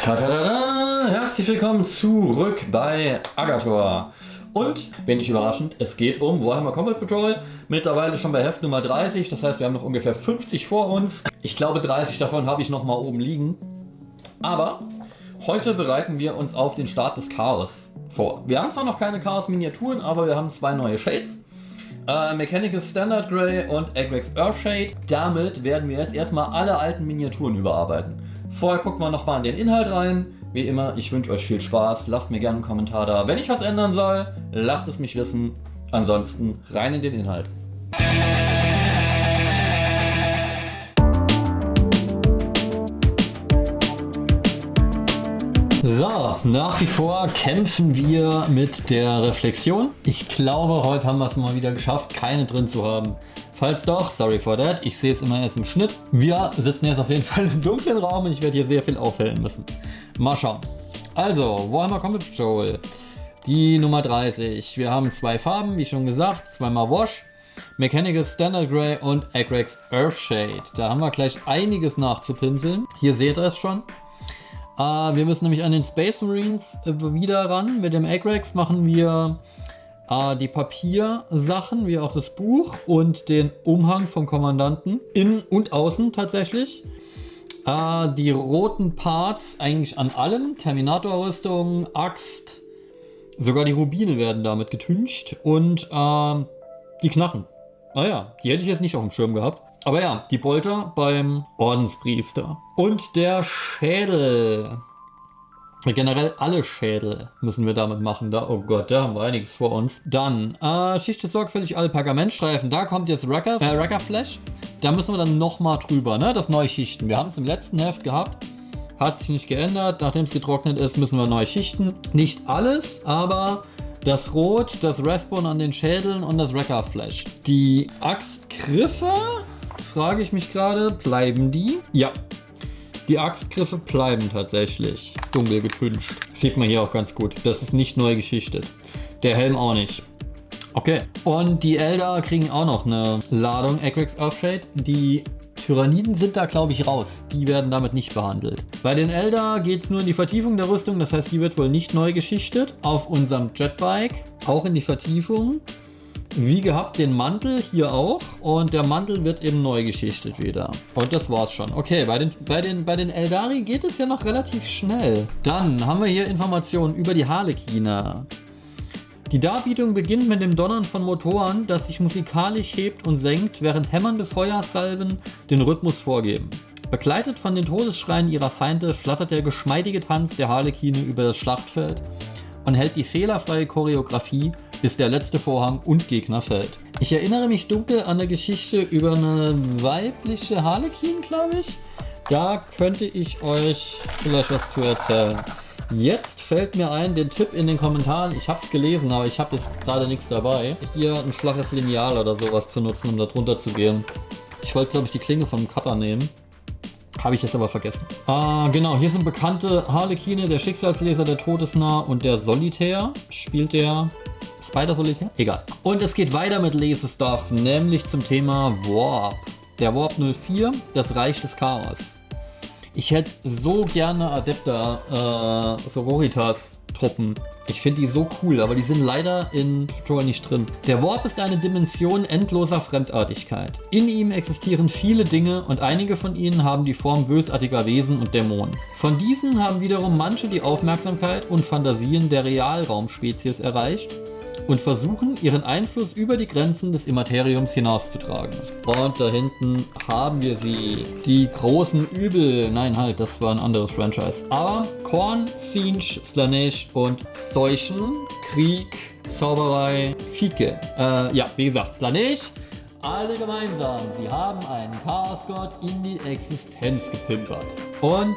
Tada! Herzlich willkommen zurück bei Agathor. Und, wenig überraschend, es geht um Warhammer Combat Patrol. Mittlerweile schon bei Heft Nummer 30, das heißt, wir haben noch ungefähr 50 vor uns. Ich glaube, 30 davon habe ich noch mal oben liegen. Aber heute bereiten wir uns auf den Start des Chaos vor. Wir haben zwar noch keine Chaos-Miniaturen, aber wir haben zwei neue Shades. Mechanicus Standard Grey und Agrax Earthshade. Damit werden wir jetzt erstmal alle alten Miniaturen überarbeiten. Vorher gucken wir nochmal in den Inhalt rein. Wie immer, ich wünsche euch viel Spaß. Lasst mir gerne einen Kommentar da. Wenn ich was ändern soll, lasst es mich wissen. Ansonsten rein in den Inhalt. So, nach wie vor kämpfen wir mit der Reflexion. Ich glaube, heute haben wir es mal wieder geschafft, keine drin zu haben. Falls doch, sorry for that, ich sehe es immer erst im Schnitt. Wir sitzen jetzt auf jeden Fall im dunklen Raum und ich werde hier sehr viel aufhellen müssen. Mal schauen. Also, Warhammer Combat Patrol, die Nummer 30. Wir haben zwei Farben, wie schon gesagt, zweimal Wash, Mechanicus Standard Grey und Agrax Earthshade. Da haben wir gleich einiges nachzupinseln. Hier seht ihr es schon. Wir müssen nämlich an den Space Marines wieder ran. Mit dem Agrax machen wir die Papiersachen, wie auch das Buch und den Umhang vom Kommandanten. Innen und außen tatsächlich. Die roten Parts eigentlich an allem. Terminator-Rüstung, Axt, sogar die Rubine werden damit getüncht. Und die Knarren. Ja, die hätte ich jetzt nicht auf dem Schirm gehabt. Aber ja, die Bolter beim Ordenspriester. Und der Schädel. Generell alle Schädel müssen wir damit machen. Da, oh Gott, da haben wir einiges vor uns. Dann, schichtet sorgfältig alle Pergamentstreifen. Da kommt jetzt Wrecker Flash. Da müssen wir dann nochmal drüber, ne? Das neu schichten. Wir haben es im letzten Heft gehabt. Hat sich nicht geändert. Nachdem es getrocknet ist, müssen wir neu schichten. Nicht alles, aber das Rot, das Wrathbone an den Schädeln und das Wrecker Flash. Die Axtgriffe, frage ich mich gerade, bleiben die? Ja. Die Axtgriffe bleiben tatsächlich dunkel getüncht. Sieht man hier auch ganz gut. Das ist nicht neu geschichtet. Der Helm auch nicht. Okay. Und die Eldar kriegen auch noch eine Ladung Agrax Earthshade. Die Tyranniden sind da, glaube ich, raus. Die werden damit nicht behandelt. Bei den Eldar geht es nur in die Vertiefung der Rüstung. Das heißt, die wird wohl nicht neu geschichtet. Auf unserem Jetbike auch in die Vertiefung. Wie gehabt den Mantel hier auch. Und der Mantel wird eben neu geschichtet wieder. Und das war's schon. Okay, bei den Eldari geht es ja noch relativ schnell. Dann haben wir hier Informationen über die Harlekiner. Die Darbietung beginnt mit dem Donnern von Motoren, das sich musikalisch hebt und senkt, während hämmernde Feuersalven den Rhythmus vorgeben. Begleitet von den Todesschreien ihrer Feinde flattert der geschmeidige Tanz der Harlekine über das Schlachtfeld und hält die fehlerfreie Choreografie, bis der letzte Vorhang und Gegner fällt. Ich erinnere mich dunkel an eine Geschichte über eine weibliche Harlekin, glaube ich. Da könnte ich euch vielleicht was zu erzählen. Jetzt fällt mir ein, den Tipp in den Kommentaren, ich habe es gelesen, aber ich habe jetzt gerade nichts dabei, hier ein flaches Lineal oder sowas zu nutzen, um da drunter zu gehen. Ich wollte, glaube ich, die Klinge vom Cutter nehmen. Habe ich jetzt aber vergessen. Genau, hier sind bekannte Harlekine, der Schicksalsleser, der Todesnah und der Solitär. Spielt der Spider-Solitär? Egal. Und es geht weiter mit Lesestuff, nämlich zum Thema Warp. Der Warp 04, das Reich des Chaos. Ich hätte so gerne Adepta Sororitas-Truppen. Ich finde die so cool, aber die sind leider in Patrol nicht drin. Der Warp ist eine Dimension endloser Fremdartigkeit. In ihm existieren viele Dinge und einige von ihnen haben die Form bösartiger Wesen und Dämonen. Von diesen haben wiederum manche die Aufmerksamkeit und Fantasien der Realraumspezies erreicht und versuchen, ihren Einfluss über die Grenzen des Immateriums hinauszutragen. Und da hinten haben wir sie. Die großen Übel. Nein, halt, das war ein anderes Franchise. Aber Khorne, Tzeentch, Slaanesh und Seuchen, Krieg, Zauberei, Fike. Ja, wie gesagt, Slaanesh. Alle gemeinsam. Sie haben einen Chaosgott in die Existenz gepimpert. Und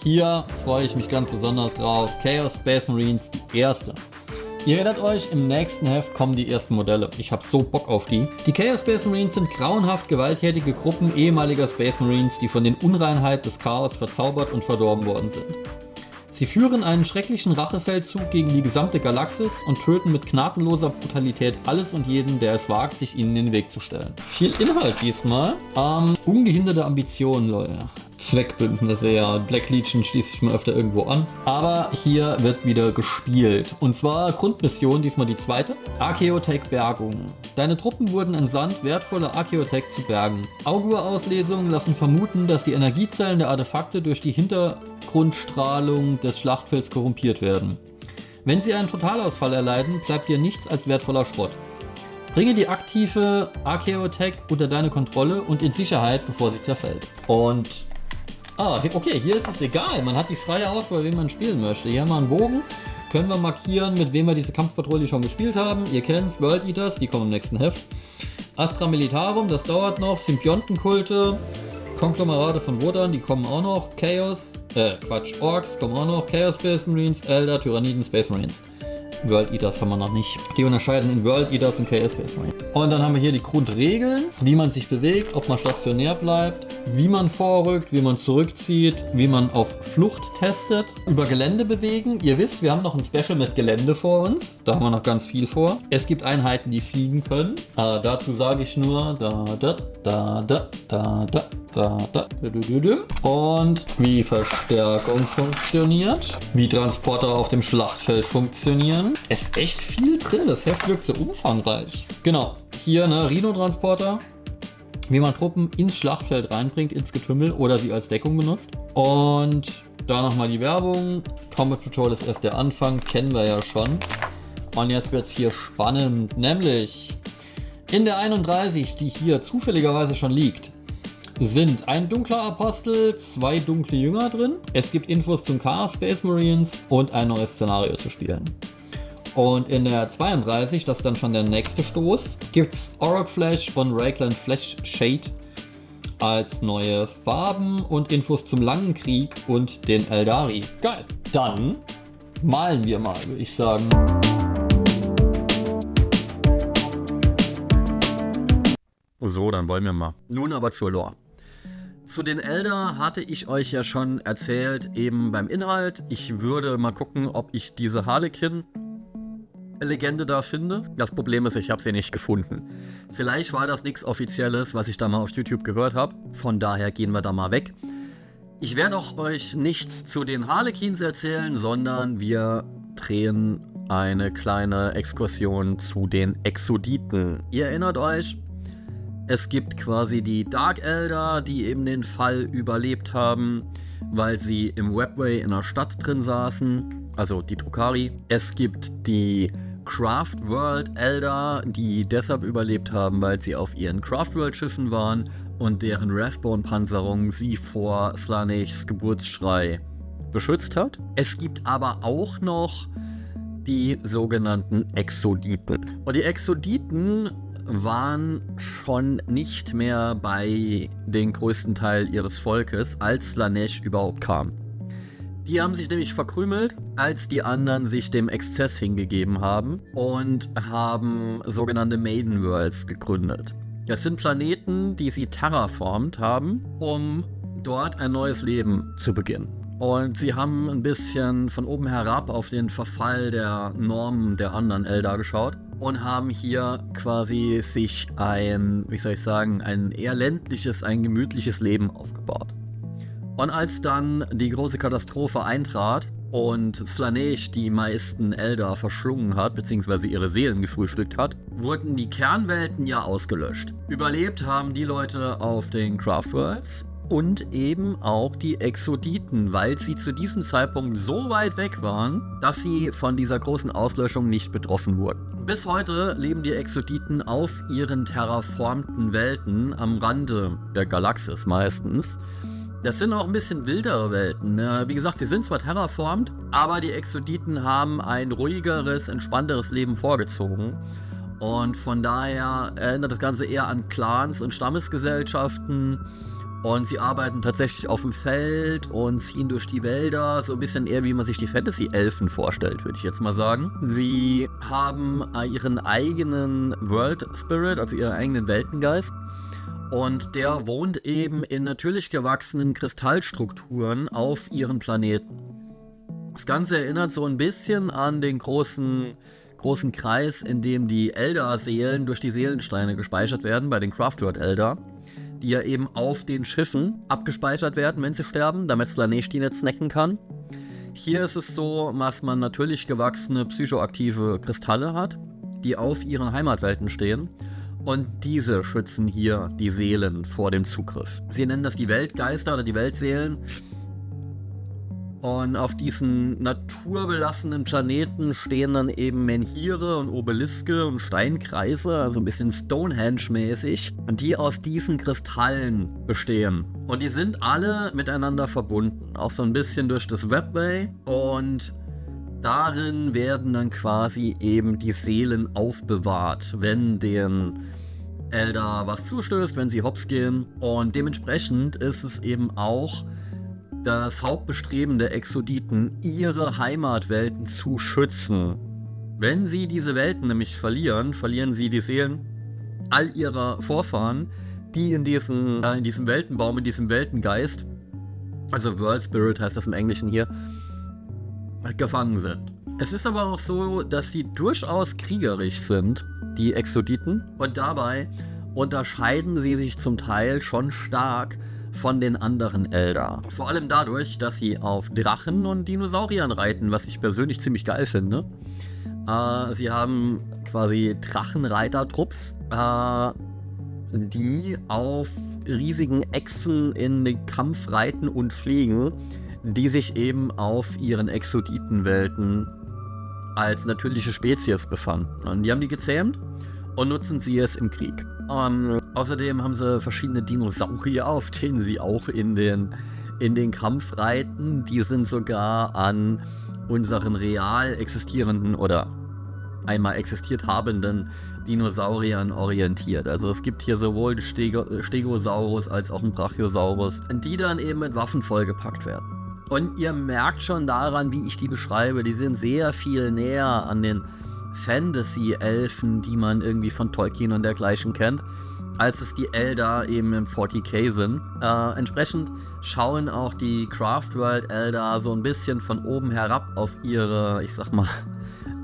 hier freue ich mich ganz besonders drauf. Chaos Space Marines, die erste. Ihr erinnert euch, im nächsten Heft kommen die ersten Modelle. Ich habe so Bock auf die. Die Chaos Space Marines sind grauenhaft gewalttätige Gruppen ehemaliger Space Marines, die von den Unreinheiten des Chaos verzaubert und verdorben worden sind. Sie führen einen schrecklichen Rachefeldzug gegen die gesamte Galaxis und töten mit gnadenloser Brutalität alles und jeden, der es wagt, sich ihnen in den Weg zu stellen. Viel Inhalt diesmal. Ungehinderte Ambitionen, Leute. Zweckbündnisse, ja. Black Legion schließe ich mal öfter irgendwo an. Aber hier wird wieder gespielt. Und zwar Grundmission, diesmal die zweite. Archaeotech Bergung. Deine Truppen wurden entsandt, wertvolle Archaeotech zu bergen. Augur-Auslesungen lassen vermuten, dass die Energiezellen der Artefakte durch die Hintergrundstrahlung des Schlachtfelds korrumpiert werden. Wenn sie einen Totalausfall erleiden, bleibt dir nichts als wertvoller Schrott. Bringe die aktive Archaeotech unter deine Kontrolle und in Sicherheit, bevor sie zerfällt. Und okay, hier ist es egal. Man hat die freie Auswahl, wen man spielen möchte. Hier haben wir einen Bogen. Können wir markieren, mit wem wir diese Kampfpatrouille schon gespielt haben. Ihr kennt's, World Eaters, die kommen im nächsten Heft. Astra Militarum, das dauert noch. Symbiontenkulte. Konglomerate von Wodan, die kommen auch noch. Orks kommen auch noch. Chaos Space Marines, Elder, Tyranniden, Space Marines. World Eaters haben wir noch nicht. Die unterscheiden in World Eaters und Chaos Space Marines. Und dann haben wir hier die Grundregeln, wie man sich bewegt, ob man stationär bleibt, wie man vorrückt, wie man zurückzieht, wie man auf Flucht testet, über Gelände bewegen. Ihr wisst, wir haben noch ein Special mit Gelände vor uns. Da haben wir noch ganz viel vor. Es gibt Einheiten, die fliegen können. Dazu sage ich nur und wie Verstärkung funktioniert, wie Transporter auf dem Schlachtfeld funktionieren. Es ist echt viel drin, das Heft wirkt so umfangreich. Genau, hier Rhino-Transporter, wie man Truppen ins Schlachtfeld reinbringt, ins Getümmel oder sie als Deckung benutzt. Und da nochmal die Werbung. Combat Patrol ist erst der Anfang, kennen wir ja schon. Und jetzt wird es hier spannend, nämlich in der 31, die hier zufälligerweise schon liegt, sind ein dunkler Apostel, 2 dunkle Jünger drin. Es gibt Infos zum Chaos Space Marines und ein neues Szenario zu spielen. Und in der 32, das ist dann schon der nächste Stoß, gibt es Orc Flash und Raglan Flash Shade als neue Farben und Infos zum Langen Krieg und den Eldari. Geil. Dann malen wir mal, würde ich sagen. So, dann wollen wir mal. Nun aber zur Lore. Zu den Elder hatte ich euch ja schon erzählt, eben beim Inhalt. Ich würde mal gucken, ob ich diese Harlequin-Legende da finde. Das Problem ist, ich habe sie nicht gefunden. Vielleicht war das nichts Offizielles, was ich da mal auf YouTube gehört habe. Von daher gehen wir da mal weg. Ich werde auch euch nichts zu den Harlequins erzählen, sondern wir drehen eine kleine Exkursion zu den Exoditen. Ihr erinnert euch, es gibt quasi die Dark Elder, die eben den Fall überlebt haben, weil sie im Webway in der Stadt drin saßen, also die Drukhari. Es gibt die Craftworld Elder, die deshalb überlebt haben, weil sie auf ihren Craftworld Schiffen waren und deren Wrathbone-Panzerung sie vor Slanechs Geburtsschrei beschützt hat. Es gibt aber auch noch die sogenannten Exoditen. Und die Exoditen waren schon nicht mehr bei den größten Teil ihres Volkes, als Slaanesh überhaupt kam. Die haben sich nämlich verkrümelt, als die anderen sich dem Exzess hingegeben haben und haben sogenannte Maiden Worlds gegründet. Das sind Planeten, die sie terraformt haben, um dort ein neues Leben zu beginnen. Und sie haben ein bisschen von oben herab auf den Verfall der Normen der anderen Eldar geschaut und haben hier quasi sich ein eher ländliches, ein gemütliches Leben aufgebaut. Und als dann die große Katastrophe eintrat und Slaanesh die meisten Eldar verschlungen hat, beziehungsweise ihre Seelen gefrühstückt hat, wurden die Kernwelten ja ausgelöscht. Überlebt haben die Leute auf den Craftworlds und eben auch die Exoditen, weil sie zu diesem Zeitpunkt so weit weg waren, dass sie von dieser großen Auslöschung nicht betroffen wurden. Bis heute leben die Exoditen auf ihren terraformten Welten am Rande der Galaxis meistens. Das sind auch ein bisschen wildere Welten. Wie gesagt, sie sind zwar terraformt, aber die Exoditen haben ein ruhigeres, entspannteres Leben vorgezogen. Und von daher erinnert das Ganze eher an Clans und Stammesgesellschaften. Und sie arbeiten tatsächlich auf dem Feld und ziehen durch die Wälder, so ein bisschen eher wie man sich die Fantasy-Elfen vorstellt, würde ich jetzt mal sagen. Sie haben ihren eigenen World Spirit, also ihren eigenen Weltengeist. Und der wohnt eben in natürlich gewachsenen Kristallstrukturen auf ihren Planeten. Das Ganze erinnert so ein bisschen an den großen Kreis, in dem die Elder-Seelen durch die Seelensteine gespeichert werden, bei den Craftworld Elder. die ja eben auf den Schiffen abgespeichert werden, wenn sie sterben, damit Slanesh die nicht snacken kann. Hier ist es so, dass man natürlich gewachsene psychoaktive Kristalle hat, die auf ihren Heimatwelten stehen. Und diese schützen hier die Seelen vor dem Zugriff. Sie nennen das die Weltgeister oder die Weltseelen. Und auf diesen naturbelassenen Planeten stehen dann eben Menhire und Obeliske und Steinkreise, also ein bisschen Stonehenge-mäßig, die aus diesen Kristallen bestehen. Und die sind alle miteinander verbunden, auch so ein bisschen durch das Webway. Und darin werden dann quasi eben die Seelen aufbewahrt, wenn den Eldar was zustößt, wenn sie hops gehen. Und dementsprechend ist es eben auch das Hauptbestreben der Exoditen, ihre Heimatwelten zu schützen. Wenn sie diese Welten nämlich verlieren, verlieren sie die Seelen all ihrer Vorfahren, die in diesem Weltenbaum, in diesem Weltengeist, also World Spirit heißt das im Englischen hier, gefangen sind. Es ist aber auch so, dass sie durchaus kriegerisch sind, die Exoditen, und dabei unterscheiden sie sich zum Teil schon stark von den anderen Eldar. Vor allem dadurch, dass sie auf Drachen und Dinosauriern reiten, was ich persönlich ziemlich geil finde. Sie haben quasi Drachenreitertrupps, die auf riesigen Echsen in den Kampf reiten und fliegen, die sich eben auf ihren Exoditenwelten als natürliche Spezies befanden. Und die haben die gezähmt und nutzen sie es im Krieg. Außerdem haben sie verschiedene Dinosaurier, auf denen sie auch in den Kampf reiten. Die sind sogar an unseren real existierenden oder einmal existiert habenden Dinosauriern orientiert. Also es gibt hier sowohl den Stegosaurus als auch einen Brachiosaurus, die dann eben mit Waffen vollgepackt werden. Und ihr merkt schon daran, wie ich die beschreibe, die sind sehr viel näher an den Fantasy-Elfen, die man irgendwie von Tolkien und dergleichen kennt, als es die Eldar eben im 40k sind. Entsprechend schauen auch die Craftworld Eldar so ein bisschen von oben herab auf ihre, ich sag mal,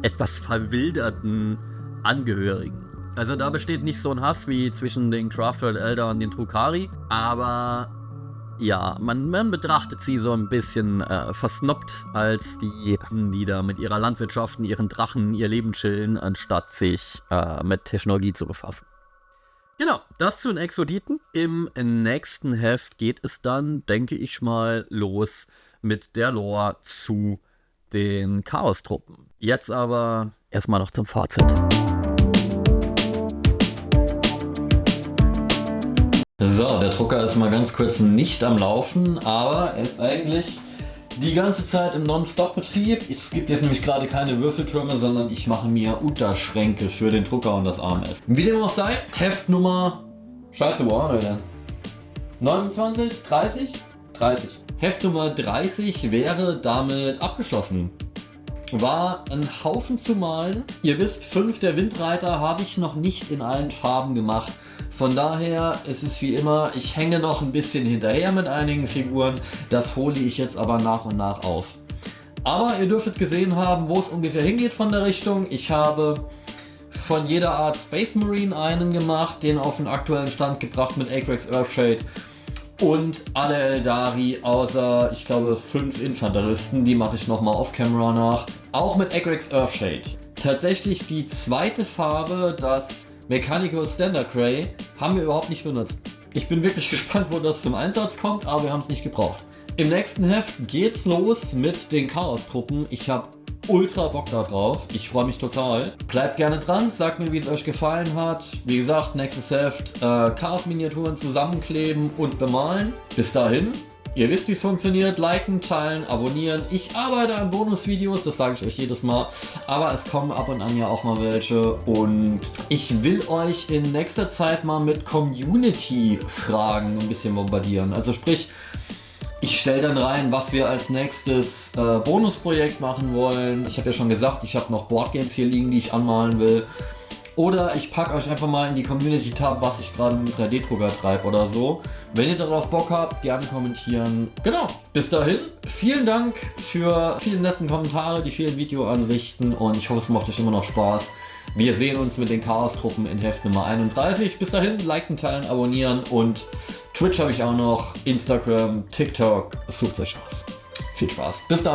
etwas verwilderten Angehörigen. Also da besteht nicht so ein Hass wie zwischen den Craftworld Eldar und den Drukhari, aber ja, man betrachtet sie so ein bisschen versnobbt als die da mit ihrer Landwirtschaft und ihren Drachen ihr Leben chillen, anstatt sich mit Technologie zu befassen. Genau, das zu den Exoditen. Im nächsten Heft geht es dann, denke ich mal, los mit der Lore zu den Chaos-Truppen. Jetzt aber erstmal noch zum Fazit. So, der Drucker ist mal ganz kurz nicht am Laufen, aber er ist eigentlich die ganze Zeit im Non-Stop-Betrieb. Es gibt jetzt nämlich gerade keine Würfeltürme, sondern ich mache mir Unterschränke für den Drucker und das AMS. Wie dem auch sei, Heft Nummer... Scheiße, wo waren wir denn? 29? 30? 30. Heft Nummer 30 wäre damit abgeschlossen. War ein Haufen zu malen. Ihr wisst, 5 der Windreiter habe ich noch nicht in allen Farben gemacht. Von daher ist es wie immer, ich hänge noch ein bisschen hinterher mit einigen Figuren. Das hole ich jetzt aber nach und nach auf. Aber ihr dürftet gesehen haben, wo es ungefähr hingeht von der Richtung. Ich habe von jeder Art Space Marine einen gemacht, den auf den aktuellen Stand gebracht mit Agrax Earthshade. Und alle Eldari außer, ich glaube, 5 Infanteristen, die mache ich nochmal off-camera nach. Auch mit Agrax Earthshade. Tatsächlich die zweite Farbe, das Mechanical Standard Grey, haben wir überhaupt nicht benutzt. Ich bin wirklich gespannt, wo das zum Einsatz kommt, aber wir haben es nicht gebraucht. Im nächsten Heft geht's los mit den Chaos-Truppen. Ich habe ultra Bock da drauf. Ich freue mich total. Bleibt gerne dran, sagt mir, wie es euch gefallen hat. Wie gesagt, nächstes Heft Chaos-Miniaturen zusammenkleben und bemalen. Bis dahin, ihr wisst, wie es funktioniert. Liken, teilen, abonnieren. Ich arbeite an Bonusvideos, das sage ich euch jedes Mal. Aber es kommen ab und an ja auch mal welche. Und ich will euch in nächster Zeit mal mit Community-Fragen ein bisschen bombardieren. Also sprich, ich stelle dann rein, was wir als nächstes Bonusprojekt machen wollen. Ich habe ja schon gesagt, ich habe noch Boardgames hier liegen, die ich anmalen will. Oder ich packe euch einfach mal in die Community-Tab, was ich gerade mit 3D-Drucker treibe oder so. Wenn ihr darauf Bock habt, gerne kommentieren. Genau, bis dahin, vielen Dank für viele netten Kommentare, die vielen Videoansichten und ich hoffe, es macht euch immer noch Spaß. Wir sehen uns mit den Chaos-Gruppen in Heft Nummer 31. Bis dahin, liken, teilen, abonnieren und Twitch habe ich auch noch, Instagram, TikTok. Sucht euch aus. Viel Spaß. Bis dann.